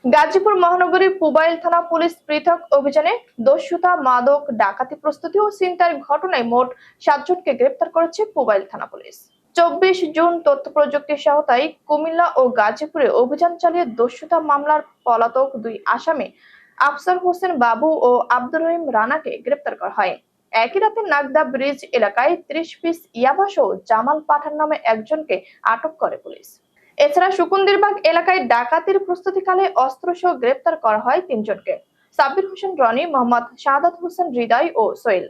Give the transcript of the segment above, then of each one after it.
গাজীপুর মহানগরীর পুবাইল থানা পুলিশ পৃথক অভিযানে দস্যুতা, মাদক, ডাকাতি প্রস্তুতি ও ছিনতাইয়ের ঘটনায় মোট 7 জনকে গ্রেপ্তার করেছে পুবাইল থানা পুলিশ। 24 জুন তথ্য প্রযুক্তির সহায়তায় কুমিল্লা ও গাজীপুরে অভিযান চালিয়ে দস্যুতা মামলার পলাতক 2 আসামি আফসার হোসেন বাবু ও আব্দুর রহিম রানাকে গ্রেপ্তার করা হয়। একই রাতে নাগদা ব্রিজ এলাকায় 30 পিস ইয়াবাসহ জামাল পাঠান নামে একজনকে আটক করে পুলিশ। এছাড়া সুকুন্দিরবাগ এলাকায় ডাকাতির প্রস্তুতিকালে অস্ত্রসহ গ্রেপ্তার করা হয় 3 জনকে: সাব্বির হোসেন রনি, মোহাম্মদ শাহাদাত হোসেন হৃদয় ও সোহেল।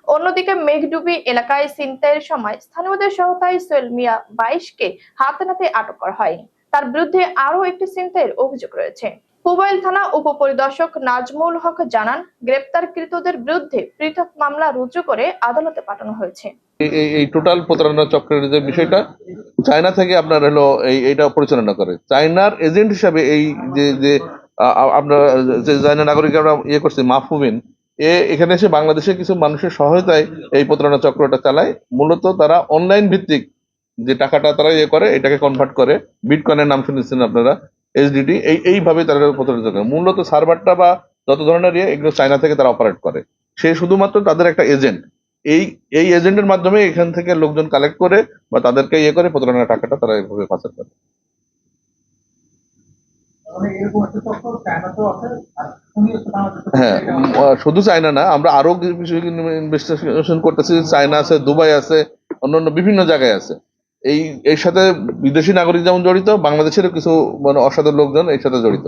অন্যদিকে মেঘডুবি এলাকায় ছিনতাইয়ের সময় স্থানীয়দের সহায়তায় সোহেল মিয়া 22কে হাতে নাতে আটক করা হয়। তার বিরুদ্ধে আরও একটি ছিনতাইয়ের অভিযোগ রয়েছে। পুবাইল থানা উপপরিদর্শক নাজমুল হক জানান, গ্রেপ্তারকৃতদের বিরুদ্ধে পৃথক মামলা রুজু করে আদালতে পাঠানো হয়েছে। এই টোটাল প্রতারণা চক্রের যে বিষয়টা চায়না থেকে আপনার হলো এইটা পরিচালনা করে চায়নার এজেন্ট হিসাবে এই যে যে আপনার যে চায়না নাগরিক আমরা করছি মাহফুবিন এখানে এসে বাংলাদেশে কিছু মানুষের সহায়তায় এই প্রতারণা চক্রটা চালায়। মূলত তারা অনলাইন ভিত্তিক যে টাকাটা তারা করে এটাকে কনভার্ট করে বিটকয়েনের নাম শুনেছেন আপনারা, এসডিটি, এইভাবে তারা প্রতারণা করে। মূলত সার্ভারটা বা যত ধরনের এগুলো চায়না থেকে তারা অপারেট করে। সে শুধুমাত্র তাদের একটা এজেন্ট। এই এজেন্টের মাধ্যমে এখান থেকে লোকজন কালেক্ট করে বা তাদেরকে করে প্রতারণার টাকাটা তারা এভাবে পাচার করে। হ্যাঁ, শুধু চায়না না, আমরা আরো কিছু ইনভেস্টিগেশন করতেছি। চায়না আছে, দুবাই আছে, অন্যান্য বিভিন্ন জায়গায় আছে। এর সাথে বিদেশি নাগরিক যেমন জড়িত, বাংলাদেশেরও কিছু অসাধু লোকজন এর সাথে জড়িত।